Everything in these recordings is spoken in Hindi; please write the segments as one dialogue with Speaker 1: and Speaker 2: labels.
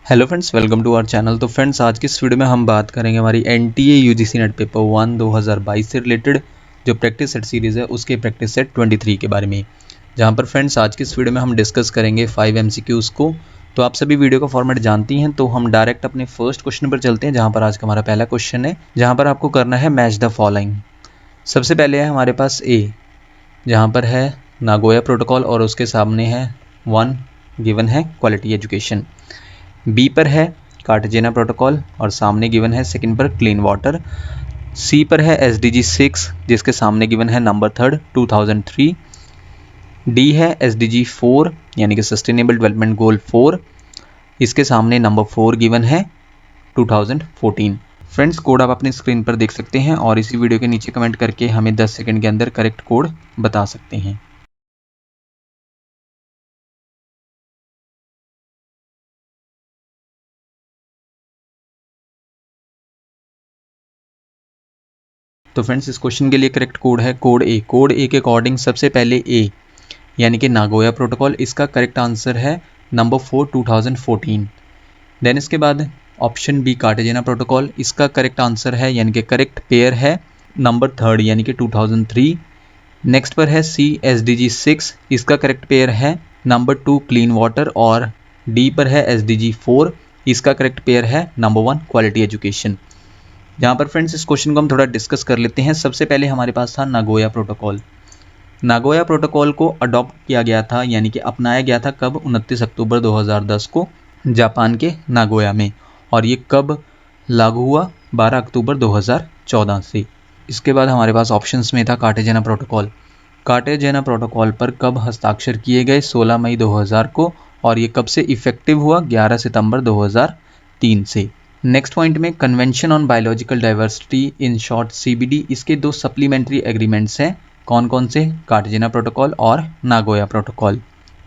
Speaker 1: Hello friends, welcome to our channel. तो फ्रेंड्स, आज की इस वीडियो में हम बात करेंगे हमारी एनटीए यूजीसी नेट पेपर 1 2022 से रिलेटेड जो प्रैक्टिस सेट सीरीज़ है उसके प्रैक्टिस सेट 23 के बारे में, जहां पर फ्रेंड्स आज की इस वीडियो में हम डिस्कस करेंगे 5 एमसीक्यूज़ को। तो आप सभी वीडियो का फॉर्मेट जानती हैं, तो हम डायरेक्ट अपने फर्स्ट क्वेश्चन पर चलते हैं, जहाँ पर आज का हमारा पहला क्वेश्चन है, जहाँ पर आपको करना है मैच द फॉलोइंग। सबसे पहले है हमारे पास ए, जहाँ पर है नागोया प्रोटोकॉल और उसके सामने है 1 गिवन है क्वालिटी एजुकेशन। बी पर है कार्टेजेना प्रोटोकॉल और सामने गिवन है सेकंड पर क्लीन वाटर। सी पर है SDG 6 जिसके सामने गिवन है नंबर 3 2003। डी है SDG 4 यानी कि सस्टेनेबल डेवलपमेंट गोल 4, इसके सामने नंबर 4 गिवन है 2014। फ्रेंड्स, कोड आप अपनी स्क्रीन पर देख सकते हैं और इसी वीडियो के नीचे कमेंट करके हमें 10 सेकंड के अंदर करेक्ट कोड बता सकते हैं। तो फ्रेंड्स, इस क्वेश्चन के लिए करेक्ट कोड है कोड ए। कोड ए के अकॉर्डिंग सबसे पहले ए यानी कि नागोया प्रोटोकॉल, इसका करेक्ट आंसर है नंबर 4 2014। देन इसके बाद ऑप्शन बी कार्टेजेना प्रोटोकॉल, इसका करेक्ट आंसर है यानी कि करेक्ट पेयर है नंबर 3 यानी कि 2003। नेक्स्ट पर है सी SDG 6, इसका करेक्ट पेयर है नंबर 2 क्लीन वाटर। और डी पर है SDG 4, इसका करेक्ट पेयर है नंबर 1 क्वालिटी एजुकेशन। जहाँ पर फ्रेंड्स इस क्वेश्चन को हम थोड़ा डिस्कस कर लेते हैं। सबसे पहले हमारे पास था नागोया प्रोटोकॉल। नागोया प्रोटोकॉल को अडॉप्ट किया गया था यानी कि अपनाया गया था कब? 29 अक्टूबर 2010 को जापान के नागोया में। और ये कब लागू हुआ? 12 अक्टूबर 2014 से। इसके बाद हमारे पास ऑप्शंस में था कार्टेजेना प्रोटोकॉल। कार्टेजेना प्रोटोकॉल पर कब हस्ताक्षर किए गए? 16 मई 2000 को। और ये कब से इफेक्टिव हुआ? 11 सितंबर 2003 से। नेक्स्ट पॉइंट में convention on biological diversity in short CBD, इसके दो सप्लीमेंट्री एग्रीमेंट्स हैं। कौन कौन से? कार्टेजेना प्रोटोकॉल और नागोया प्रोटोकॉल।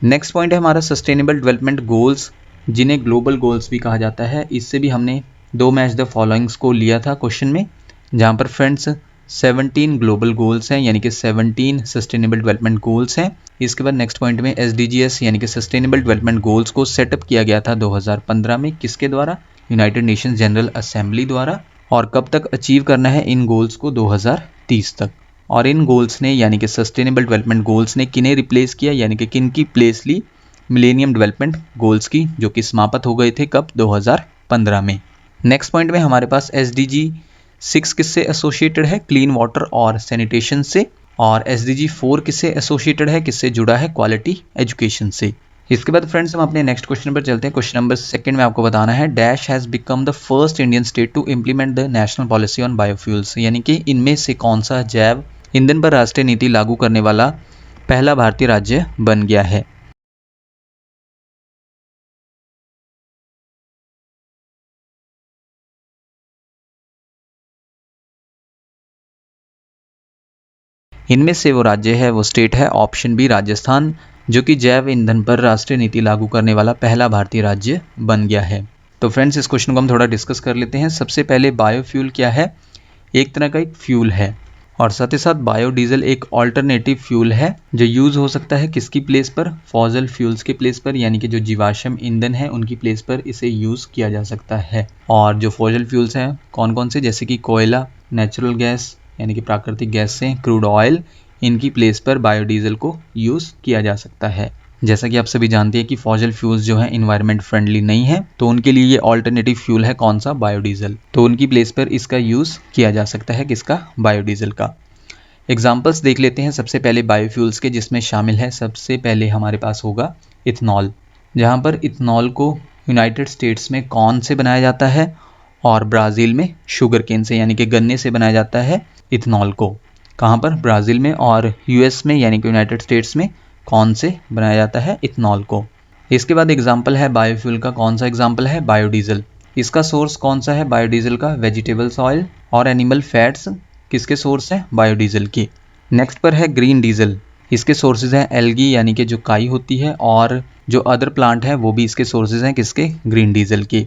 Speaker 1: नेक्स्ट पॉइंट है हमारा सस्टेनेबल डेवलपमेंट गोल्स, जिन्हें ग्लोबल गोल्स भी कहा जाता है। इससे भी हमने दो मैच द फॉलोइंग्स को लिया था क्वेश्चन में, जहाँ पर फ्रेंड्स 17 ग्लोबल गोल्स हैं यानी कि 17 सस्टेनेबल डेवलपमेंट गोल्स हैं। इसके बाद नेक्स्ट पॉइंट में SDGs यानी कि सस्टेनेबल डेवलपमेंट गोल्स को सेटअप किया गया था 2015 में। किसके द्वारा? यूनाइटेड नेशंस जनरल असेंबली द्वारा। और कब तक अचीव करना है इन गोल्स को? 2030 तक। और इन गोल्स ने यानी कि सस्टेनेबल डेवलपमेंट गोल्स ने किन्हें रिप्लेस किया यानी कि किन की प्लेस ली? मिलेनियम डेवलपमेंट गोल्स की, जो कि समाप्त हो गए थे कब? 2015 में। नेक्स्ट पॉइंट में हमारे पास SDG 6 किससे एसोसिएटेड है? क्लीन वाटर और सैनिटेशन से। और SDG 4 किससे एसोसिएटेड है? किससे जुड़ा है? क्वालिटी एजुकेशन से। इसके बाद फ्रेंड्स हम अपने नेक्स्ट क्वेश्चन पर चलते हैं। क्वेश्चन नंबर 2 में आपको बताना है dash has become the first Indian state to implement the national policy on biofuels, यानी कि इनमें से कौन सा जैव ईंधन पर राष्ट्रीय नीति लागू करने वाला पहला भारतीय राज्य बन गया है। इनमें से वो राज्य है, वो स्टेट है ऑप्शन बी राजस्थान, जो कि जैव ईंधन पर राष्ट्रीय नीति लागू करने वाला पहला भारतीय राज्य बन गया है। तो फ्रेंड्स, इस क्वेश्चन को हम थोड़ा डिस्कस कर लेते हैं। सबसे पहले बायोफ्यूल क्या है? एक तरह का एक फ्यूल है, और साथ ही साथ बायोडीजल एक ऑल्टरनेटिव फ्यूल है जो यूज़ हो सकता है किसकी प्लेस पर? फॉसिल फ्यूल्स की प्लेस पर, यानी कि जो जीवाश्म ईंधन है उनकी प्लेस पर इसे यूज़ किया जा सकता है। और जो फॉसिल फ्यूल्स हैं कौन कौन से? जैसे कि कोयला, नेचुरल गैस यानी कि प्राकृतिक गैस से, क्रूड ऑयल, इनकी प्लेस पर बायोडीजल को यूज़ किया जा सकता है। जैसा कि आप सभी जानते हैं कि फॉसिल फ्यूल्स जो हैं इन्वायरमेंट फ्रेंडली नहीं है, तो उनके लिए ये ऑल्टरनेटिव फ्यूल है कौन सा? बायोडीजल। तो उनकी प्लेस पर इसका यूज़ किया जा सकता है किसका? बायोडीजल का। एग्जाम्पल्स देख लेते हैं सबसे पहले बायोफ्यूल्स के, जिसमें शामिल है सबसे पहले हमारे पास होगा इथनॉल, जहाँ पर इथनॉल को यूनाइटेड स्टेट्स में कौन से बनाया जाता है? और ब्राज़ील में शुगर केन से यानी कि गन्ने से बनाया जाता है इथनॉल को। कहाँ पर? ब्राज़ील में। और US में यानी कि यूनाइटेड स्टेट्स में कौन से बनाया जाता है इथनॉल को। इसके बाद एग्जाम्पल है बायोफ्यूल का, कौन सा एग्जाम्पल है? बायोडीजल। इसका सोर्स कौन सा है बायोडीजल का? वेजिटेबल्स ऑयल और एनिमल फैट्स किसके सोर्स हैं? बायोडीजल के। नेक्स्ट पर है ग्रीन डीजल, इसके सोर्सेज हैं एल्गी यानी कि जो काई होती है, और जो अदर प्लांट है वो भी इसके सोर्सेज हैं किसके? ग्रीन डीजल के।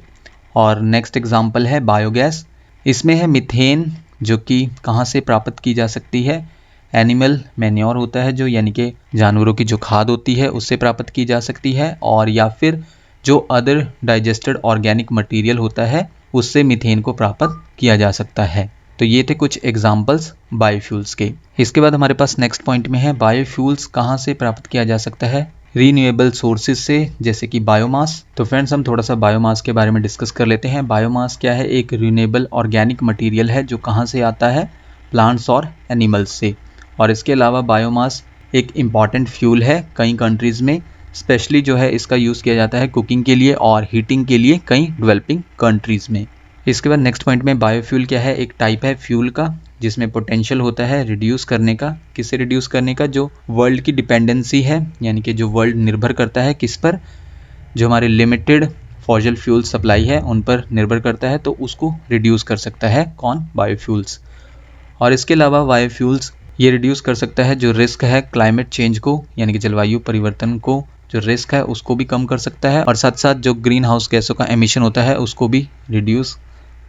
Speaker 1: और नेक्स्ट एग्जाम्पल है बायोगैस, इसमें है मिथेन, जो कि कहाँ से प्राप्त की जा सकती है? एनिमल मैन्योर होता है जो, यानी कि जानवरों की जो खाद होती है उससे प्राप्त की जा सकती है, और या फिर जो अदर डाइजेस्टेड ऑर्गेनिक मटेरियल होता है उससे मीथेन को प्राप्त किया जा सकता है। तो ये थे कुछ एग्जाम्पल्स बायोफ्यूल्स के। इसके बाद हमारे पास नेक्स्ट पॉइंट में है बायोफ्यूल्स कहाँ से प्राप्त किया जा सकता है, रीन्यूएबल सोर्सेज से, जैसे कि बायोमास। तो फ्रेंड्स हम थोड़ा सा बायोमास के बारे में डिस्कस कर लेते हैं। बायोमास क्या है, एक रीन्यूएबल ऑर्गेनिक मटेरियल है जो कहाँ से आता है, प्लांट्स और एनिमल्स से। और इसके अलावा बायोमास एक इम्पॉर्टेंट फ्यूल है कई कंट्रीज़ में, स्पेशली जो है इसका यूज़ किया जाता है कुकिंग के लिए और हीटिंग के लिए कई डेवलपिंग कंट्रीज़ में। इसके बाद नेक्स्ट पॉइंट में बायोफ्यूल क्या है, एक टाइप है फ्यूल का जिसमें पोटेंशियल होता है रिड्यूस करने का। किससे रिड्यूस करने का, जो वर्ल्ड की डिपेंडेंसी है, यानी कि जो वर्ल्ड निर्भर करता है किस पर, जो हमारे लिमिटेड फॉसिल फ्यूल सप्लाई है उन पर निर्भर करता है, तो उसको रिड्यूस कर सकता है कौन, बायोफ्यूल्स। और इसके अलावा बायोफ्यूल्स ये रिड्यूस कर सकता है जो रिस्क है क्लाइमेट चेंज को, यानी कि जलवायु परिवर्तन को जो रिस्क है उसको भी कम कर सकता है, और साथ साथ जो ग्रीन हाउस गैसों का एमिशन होता है उसको भी रिड्यूस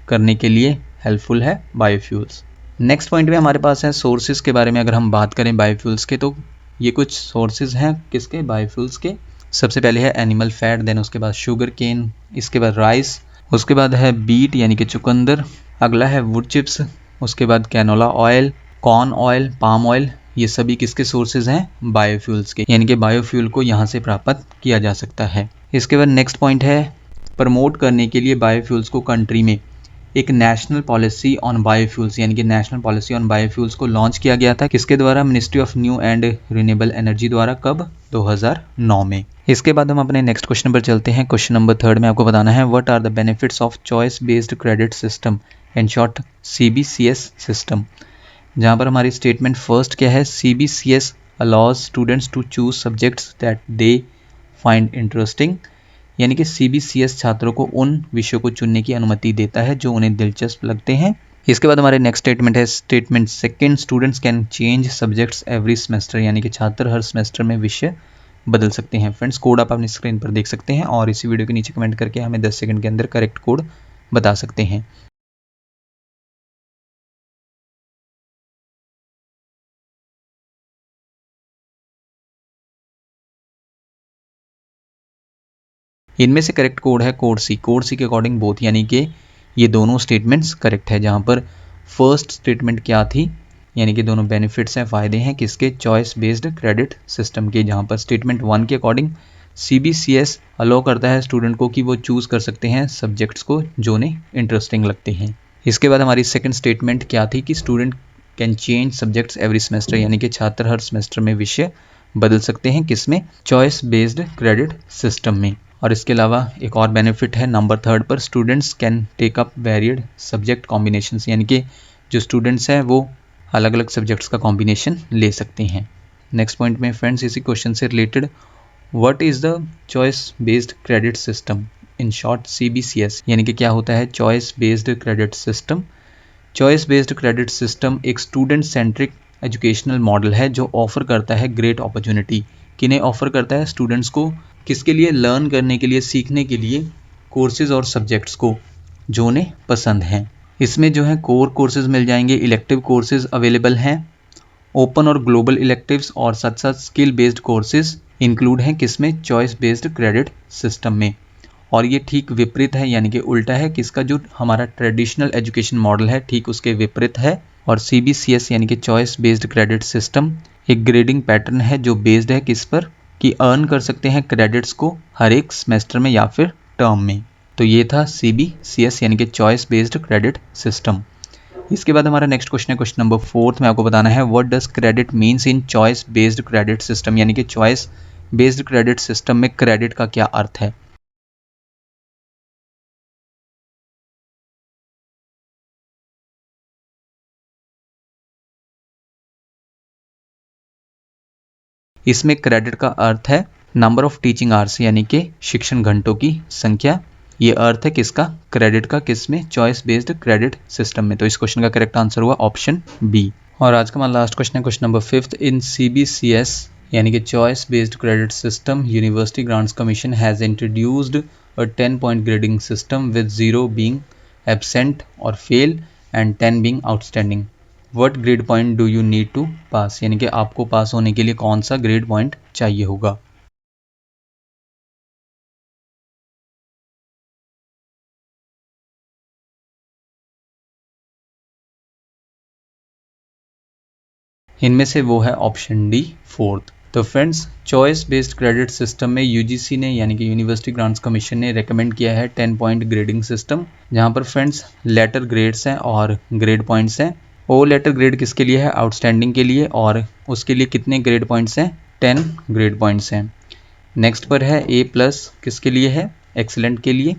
Speaker 1: करने के लिए हेल्पफुल है बायोफ्यूल्स। नेक्स्ट पॉइंट में हमारे पास है सोर्सेज के बारे में। अगर हम बात करें बायोफ्यूल्स के, तो ये कुछ सोर्सेज हैं किसके, बायोफ्यूल्स के। सबसे पहले है एनिमल फैट, देन उसके बाद शुगर केन, इसके बाद राइस, उसके बाद है बीट यानी कि चुकंदर, अगला है वुड चिप्स, उसके बाद canola oil, corn oil, palm oil. ये सभी किसके सोर्सेज हैं, बायोफ्यूल्स के, यानी कि बायोफ्यूल को यहाँ से प्राप्त किया जा सकता है। इसके बाद नेक्स्ट पॉइंट है प्रमोट करने के लिए बायोफ्यूल्स को कंट्री में एक नेशनल पॉलिसी ऑन बायोफ्यूल्स, यानी कि नेशनल पॉलिसी ऑन बायोफ्यूल्स को लॉन्च किया गया था किसके द्वारा, ministry of new and renewable energy द्वारा, कब, 2009 में। इसके बाद हम अपने नेक्स्ट क्वेश्चन पर चलते हैं। क्वेश्चन नंबर 3 में आपको बताना है what are the benefits of choice based credit system, in short CBCS system. जहाँ पर हमारी स्टेटमेंट फर्स्ट क्या है, CBCS allows students to choose subjects that they find interesting, यानी कि CBCS छात्रों को उन विषयों को चुनने की अनुमति देता है जो उन्हें दिलचस्प लगते हैं। इसके बाद हमारे नेक्स्ट स्टेटमेंट है statement second, students can change subjects every semester, यानी कि छात्र हर सेमेस्टर में विषय बदल सकते हैं। फ्रेंड्स कोड आप अपनी स्क्रीन पर देख सकते हैं और इसी वीडियो के नीचे कमेंट करके हमें 10 सेकंड के अंदर करेक्ट कोड बता सकते हैं। इनमें से करेक्ट कोड है कोड सी। कोड सी के अकॉर्डिंग बोथ, यानी कि ये दोनों स्टेटमेंट्स करेक्ट है। जहाँ पर फर्स्ट स्टेटमेंट क्या थी, यानी कि दोनों बेनिफिट्स हैं, फ़ायदे हैं किसके, चॉइस बेस्ड क्रेडिट सिस्टम के। जहाँ पर स्टेटमेंट 1 के अकॉर्डिंग CBCS अलो करता है स्टूडेंट को कि वो चूज़ कर सकते हैं सब्जेक्ट्स को जो उन्हें इंटरेस्टिंग लगते हैं। इसके बाद हमारी सेकंड स्टेटमेंट क्या थी कि student can change subjects every semester, यानी कि छात्र हर सेमेस्टर में विषय बदल सकते हैं किसमें, चॉइस बेस्ड क्रेडिट सिस्टम में। और इसके अलावा एक और बेनिफिट है नंबर 3 पर, students can take up varied subject combinations, यानी कि जो स्टूडेंट्स हैं वो अलग अलग सब्जेक्ट्स का कॉम्बिनेशन ले सकते हैं। नेक्स्ट पॉइंट में फ्रेंड्स इसी क्वेश्चन से related, what is the choice based credit system, in short CBCS, यानी कि क्या होता है choice based credit system. Choice based credit system एक स्टूडेंट सेंट्रिक एजुकेशनल मॉडल है जो ऑफर करता है ग्रेट अपॉर्चुनिटी, किन्हें ऑफर करता है, स्टूडेंट्स को, किसके लिए, लर्न करने के लिए, सीखने के लिए कोर्सेज और सब्जेक्ट्स को जो उन्हें पसंद हैं। इसमें जो है कोर कोर्सेज मिल जाएंगे, इलेक्टिव कोर्सेज अवेलेबल हैं, ओपन और ग्लोबल इलेक्टिव्स, और साथ साथ स्किल बेस्ड कोर्सेज इंक्लूड हैं किसमें, चॉइस बेस्ड क्रेडिट सिस्टम में। और ये ठीक विपरीत है, यानी कि उल्टा है किसका, जो हमारा ट्रेडिशनल एजुकेशन मॉडल है ठीक उसके विपरीत है। और CBCS यानी कि चॉइस बेस्ड क्रेडिट सिस्टम एक ग्रेडिंग पैटर्न है जो बेस्ड है किस पर, कि अर्न कर सकते हैं क्रेडिट्स को हर एक सेमेस्टर में या फिर टर्म में। तो ये था CBCS यानी कि चॉइस बेस्ड क्रेडिट सिस्टम। इसके बाद हमारा नेक्स्ट क्वेश्चन है क्वेश्चन नंबर 4 में आपको बताना है what does credit means in choice based credit system, यानी कि चॉइस बेस्ड क्रेडिट सिस्टम में क्रेडिट का क्या अर्थ है। इसमें क्रेडिट का अर्थ है नंबर ऑफ टीचिंग आवर्स, यानी कि शिक्षण घंटों की संख्या। ये अर्थ है किसका, क्रेडिट का, किसमें, चॉइस बेस्ड क्रेडिट सिस्टम में। तो इस क्वेश्चन का करेक्ट आंसर हुआ ऑप्शन बी। और आज का हमारा लास्ट क्वेश्चन है क्वेश्चन नंबर 5, इन CBCS यानी कि choice based credit system university grants commission has introduced a 10-point grading system with 0 being absent और fail and 10 being outstanding. What grade point do you need to pass, यानी कि आपको पास होने के लिए कौन सा ग्रेड पॉइंट चाहिए होगा। इनमें से वो है ऑप्शन डी फोर्थ। तो friends, choice based credit system में यूजीसी ने यानी कि यूनिवर्सिटी ग्रांट्स कमीशन ने रेकमेंड किया है 10 पॉइंट ग्रेडिंग सिस्टम, जहां पर फ्रेंड्स लेटर ग्रेड्स हैं और ग्रेड पॉइंट्स हैं। ओ लेटर ग्रेड किसके लिए है? आउटस्टैंडिंग के लिए, और उसके लिए कितने ग्रेड पॉइंट्स हैं? 10 ग्रेड पॉइंट्स हैं। नेक्स्ट पर है ए प्लस, किसके लिए है? एक्सीलेंट के लिए,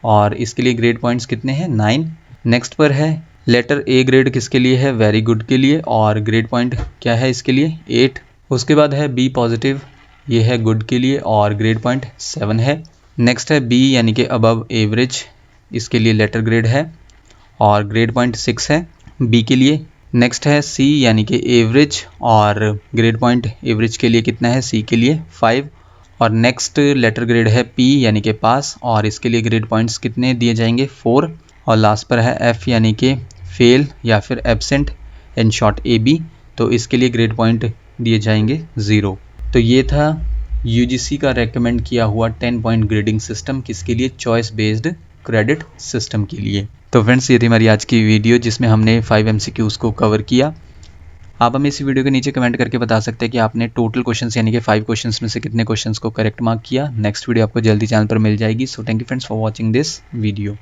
Speaker 1: और इसके लिए ग्रेड पॉइंट्स कितने हैं? 9। नेक्स्ट पर है लेटर ए ग्रेड, किसके लिए है? वेरी गुड के लिए, और ग्रेड पॉइंट क्या है इसके लिए? 8। उसके बाद है बी पॉजिटिव, ये है गुड के लिए और ग्रेड पॉइंट 7 है। नेक्स्ट है बी यानी कि अबव एवरेज, इसके लिए लेटर ग्रेड है और ग्रेड पॉइंट 6 है बी के लिए। नेक्स्ट है सी यानी कि एवरेज, और ग्रेड पॉइंट एवरेज के लिए कितना है? सी के लिए 5। और नेक्स्ट लेटर ग्रेड है पी यानी कि पास, और इसके लिए ग्रेड पॉइंट्स कितने दिए जाएंगे? 4। और लास्ट पर है एफ यानी कि फेल या फिर absent, in short A B, तो इसके लिए ग्रेड पॉइंट दिए जाएंगे 0। तो ये था यूजीसी का रेकमेंड किया हुआ 10 पॉइंट ग्रेडिंग सिस्टम, किसके लिए? चॉइस बेस्ड क्रेडिट सिस्टम के लिए। तो फ्रेंड्स, ये थी हमारी आज की वीडियो जिसमें हमने 5 MCQs को कवर किया। आप हमें इस वीडियो के नीचे कमेंट करके बता सकते हैं कि आपने टोटल क्वेश्चंस यानी कि 5 क्वेश्चंस में से कितने क्वेश्चंस को करेक्ट मार्क किया। नेक्स्ट वीडियो आपको जल्दी चैनल पर मिल जाएगी। So thank you friends for watching this video.